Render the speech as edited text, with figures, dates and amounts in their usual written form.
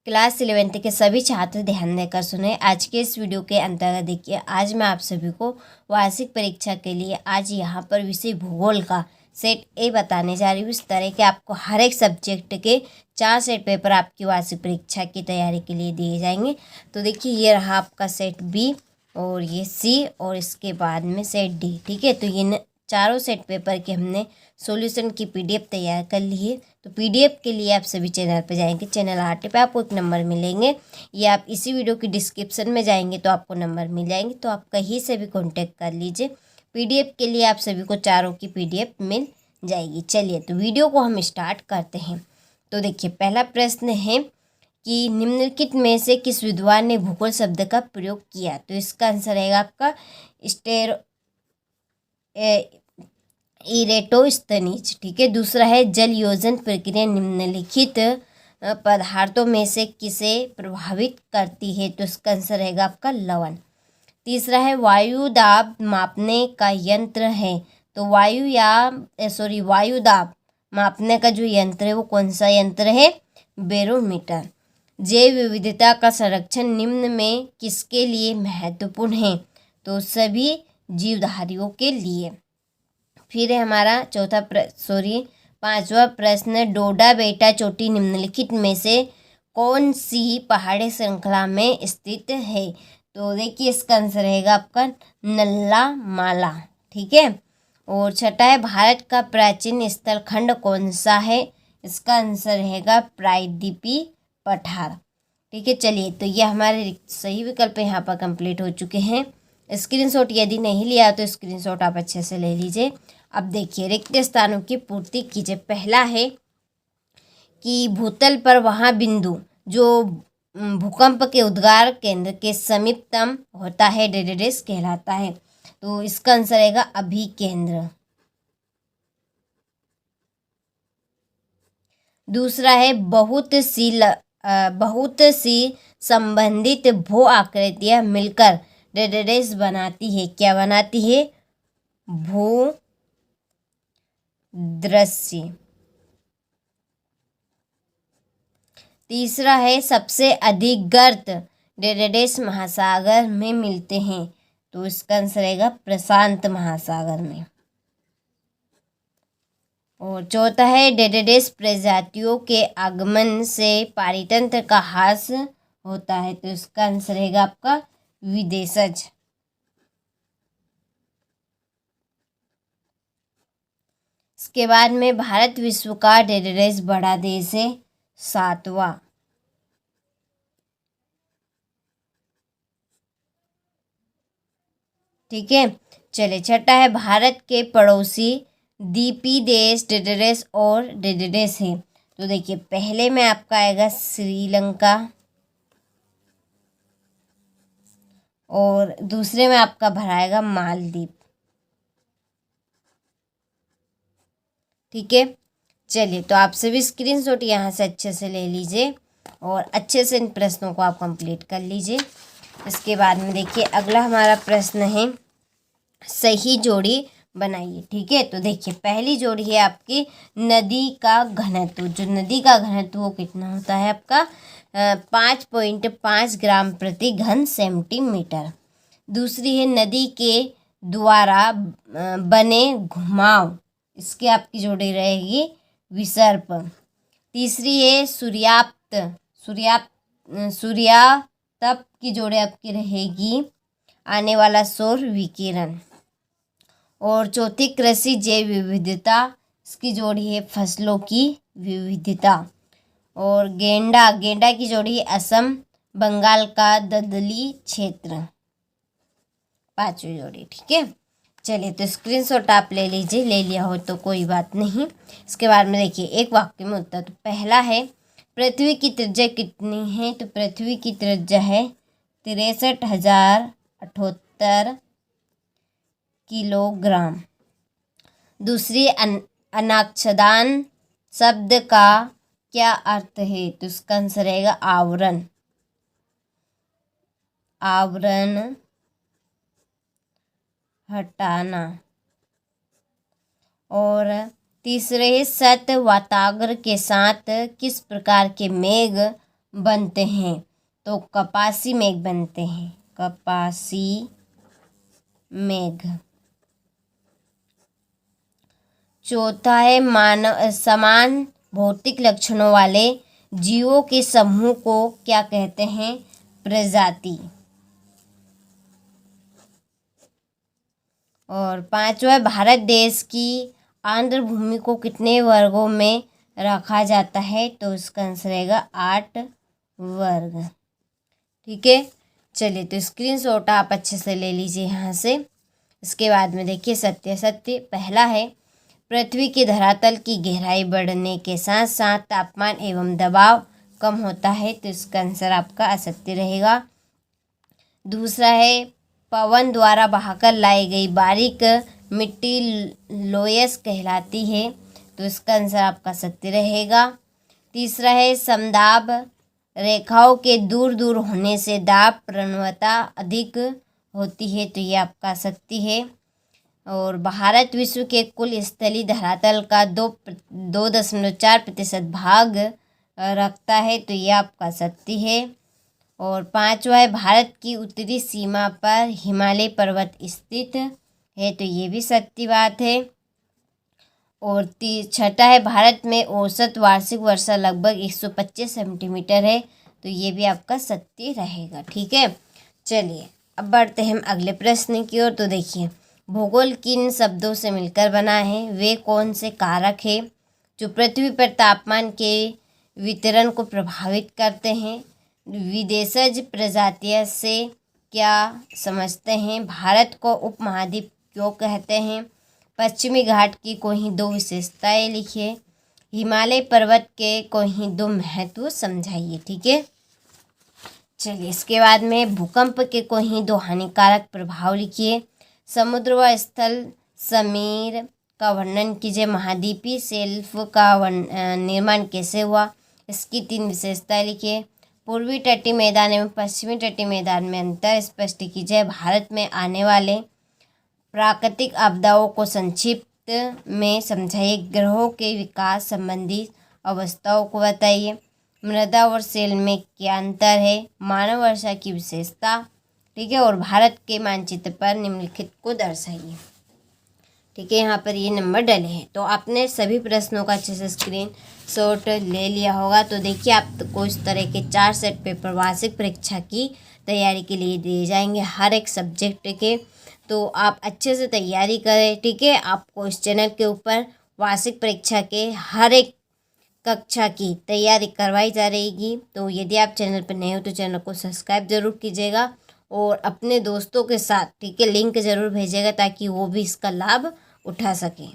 Class 11th के सभी छात्र ध्यान देकर सुने। आज के इस वीडियो के अंतर्गत देखिए, आज मैं आप सभी को वार्षिक परीक्षा के लिए आज यहाँ पर विषय भूगोल का सेट ए बताने जा रही हूँ। इस तरह के आपको हर एक सब्जेक्ट के 4 सेट पेपर आपकी वार्षिक परीक्षा की तैयारी के लिए दिए जाएंगे। तो देखिए, ये रहा आपका सेट बी और ये सी और इसके बाद में सेट डी। ठीक है, तो ये चारों सेट पेपर के हमने सॉल्यूशन की पीडीएफ तैयार कर ली है। तो पीडीएफ के लिए आप सभी चैनल पर जाएंगे, चैनल आर्ट पे आपको एक नंबर मिलेंगे, या आप इसी वीडियो की डिस्क्रिप्शन में जाएंगे तो आपको नंबर मिल जाएंगे। तो आप कहीं से भी कांटेक्ट कर लीजिए, पीडीएफ के लिए आप सभी को चारों की पीडीएफ मिल जाएगी। चलिए, तो वीडियो को हम स्टार्ट करते हैं। तो देखिए, पहला प्रश्न है कि निम्नलिखित में से किस विद्वान ने भूगोल शब्द का प्रयोग किया। तो इसका आंसर रहेगा आपका इरेटोस्थनीज। ठीक है, दूसरा है जल योजन प्रक्रिया निम्नलिखित पदार्थों में से किसे प्रभावित करती है। तो इसका आंसर रहेगा आपका लवण। तीसरा है वायु दाब मापने का यंत्र है। तो वायु दाब मापने का जो यंत्र है वो कौन सा यंत्र है? बैरोमीटर। जैव विविधता का संरक्षण निम्न में किसके लिए महत्वपूर्ण है? तो सभी जीवधारियों के लिए। फिर है हमारा पांचवा प्रश्न, डोडा बेटा चोटी निम्नलिखित में से कौन सी पहाड़ी श्रृंखला में स्थित है? तो देखिए, इसका आंसर रहेगा आपका नल्ला माला। ठीक है, और छठा है भारत का प्राचीन स्थल खंड कौन सा है? इसका आंसर रहेगा प्रायद्वीपी पठार। ठीक है, चलिए, तो ये हमारे सही विकल्प यहाँ पर कंप्लीट हो चुके हैं। स्क्रीनशॉट यदि नहीं लिया तो स्क्रीनशॉट आप अच्छे से ले लीजिए। अब देखिए, रिक्त स्थानों की पूर्ति कीजिए। पहला है कि भूतल पर वहाँ बिंदु जो भूकंप के उद्गार केंद्र के समीपतम होता है डेडेस कहलाता है। तो इसका आंसर रहेगा अभिकेंद्र। दूसरा है बहुत सी संबंधित भू आकृतियां मिलकर डेडेस बनाती है। क्या बनाती है? भू दृश्य। तीसरा है सबसे अधिक गर्त डेडेस महासागर में मिलते हैं। तो इसका आंसर रहेगा प्रशांत महासागर में। और चौथा है डेडेस प्रजातियों के आगमन से पारितंत्र का ह्रास होता है। तो इसका आंसर रहेगा आपका विदेशज। इसके बाद में भारत विश्व का डेडेस बड़ा देश है, 7वां। ठीक है, चलिए, छठा है भारत के पड़ोसी द्वीपी देश डेडेस और डेडेस है। तो देखिए, पहले में आपका आएगा श्रीलंका और दूसरे में आपका भराएगा मालदीव। ठीक है, चलिए, तो आप सभी स्क्रीनशॉट यहाँ से अच्छे से ले लीजिए और अच्छे से इन प्रश्नों को आप कंप्लीट कर लीजिए। इसके बाद में देखिए, अगला हमारा प्रश्न है सही जोड़ी बनाइए। ठीक है, तो देखिए, पहली जोड़ी है आपकी नदी का घनत्व। जो नदी का घनत्व वो कितना होता है आपका? 5.5 ग्राम प्रति घन सेंटीमीटर। दूसरी है नदी के द्वारा बने घुमाव, इसकी आपकी जोड़ी रहेगी विसर्प। तीसरी है सूर्यातप की जोड़ी आपकी रहेगी आने वाला सौर विकिरण। और चौथी कृषि जैव विविधता, इसकी जोड़ी है फसलों की विविधता। और गेंडा की जोड़ी है असम बंगाल का दलदली क्षेत्र, 5वीं जोड़ी। ठीक है, चलिए, तो स्क्रीनशॉट आप ले लीजिए, ले लिया हो तो कोई बात नहीं। इसके बाद में देखिए, एक वाक्य में उत्तर। तो पहला है पृथ्वी की त्रिज्या कितनी है? तो पृथ्वी की त्रिज्या है 63,078 किलोग्राम। दूसरी, अनाच्छादन शब्द का क्या अर्थ है? तो इसका आंसर रहेगा आवरण हटाना। और तीसरे, सत वाताग्र के साथ किस प्रकार के मेघ बनते हैं? तो कपासी मेघ बनते हैं, कपासी मेघ। चौथा है समान भौतिक लक्षणों वाले जीवों के समूह को क्या कहते हैं? प्रजाति। और पांचवा, भारत देश की आंध्र भूमि को कितने वर्गों में रखा जाता है? तो इसका आंसर रहेगा 8 वर्ग। ठीक है, चलिए तो स्क्रीनशॉट आप अच्छे से ले लीजिए यहाँ से। इसके बाद में देखिए सत्य पहला है, पृथ्वी की धरातल की गहराई बढ़ने के साथ साथ तापमान एवं दबाव कम होता है, तो इसका आंसर आपका असत्य रहेगा। दूसरा है, पवन द्वारा बहाकर लाई गई बारीक मिट्टी लोयस कहलाती है, तो इसका आंसर आपका सत्य रहेगा। तीसरा है, समदाब रेखाओं के दूर दूर होने से दाब प्रवणता अधिक होती है, तो ये आपका सत्य है। और भारत विश्व के कुल स्थलीय धरातल का 2.4% भाग रखता है, तो ये आपका सत्य है। और पांचवा है, भारत की उत्तरी सीमा पर हिमालय पर्वत स्थित है, तो ये भी सत्य बात है। और छठा है, भारत में औसत वार्षिक वर्षा लगभग 125 सेंटीमीटर है, तो ये भी आपका सत्य रहेगा। ठीक है, चलिए अब बढ़ते हैं हम अगले प्रश्न की ओर। तो देखिए, भूगोल किन शब्दों से मिलकर बना है? वे कौन से कारक हैं जो पृथ्वी पर तापमान के वितरण को प्रभावित करते हैं? विदेशज प्रजातियों से क्या समझते हैं? भारत को उपमहाद्वीप क्यों कहते हैं? पश्चिमी घाट की कोई 2 विशेषताएं लिखिए। हिमालय पर्वत के कोई 2 महत्व समझाइए। ठीक है, चलिए इसके बाद में भूकंप के कोई 2 हानिकारक प्रभाव लिखिए। समुद्र व स्थल समीर का वर्णन कीजिए। महाद्वीपीय शेल्फ का निर्माण कैसे हुआ? इसकी 3 विशेषताएं लिखिए। पूर्वी तटीय मैदान एवं पश्चिमी तटीय मैदान में अंतर स्पष्ट कीजिए। भारत में आने वाले प्राकृतिक आपदाओं को संक्षिप्त में समझाइए। ग्रहों के विकास संबंधी अवस्थाओं को बताइए। मृदा और सेल में क्या अंतर है? मानव वर्षा की विशेषता। ठीक है, और भारत के मानचित्र पर निम्नलिखित को दर्शाइए। ठीक है, यहाँ पर ये नंबर डले हैं। तो आपने सभी प्रश्नों का अच्छे से स्क्रीनशॉट ले लिया होगा। तो देखिए, आपको इस तरह के 4 सेट पेपर वार्षिक परीक्षा की तैयारी के लिए दिए जाएंगे, हर एक सब्जेक्ट के। तो आप अच्छे से तैयारी करें। ठीक है, आपको इस चैनल के ऊपर वार्षिक परीक्षा के हर एक कक्षा की तैयारी करवाई जा रहेगी। तो यदि आप चैनल पर नए हो तो चैनल को सब्सक्राइब जरूर कीजिएगा और अपने दोस्तों के साथ, ठीक है, लिंक ज़रूर भेजिएगा ताकि वो भी इसका लाभ उठा सकें।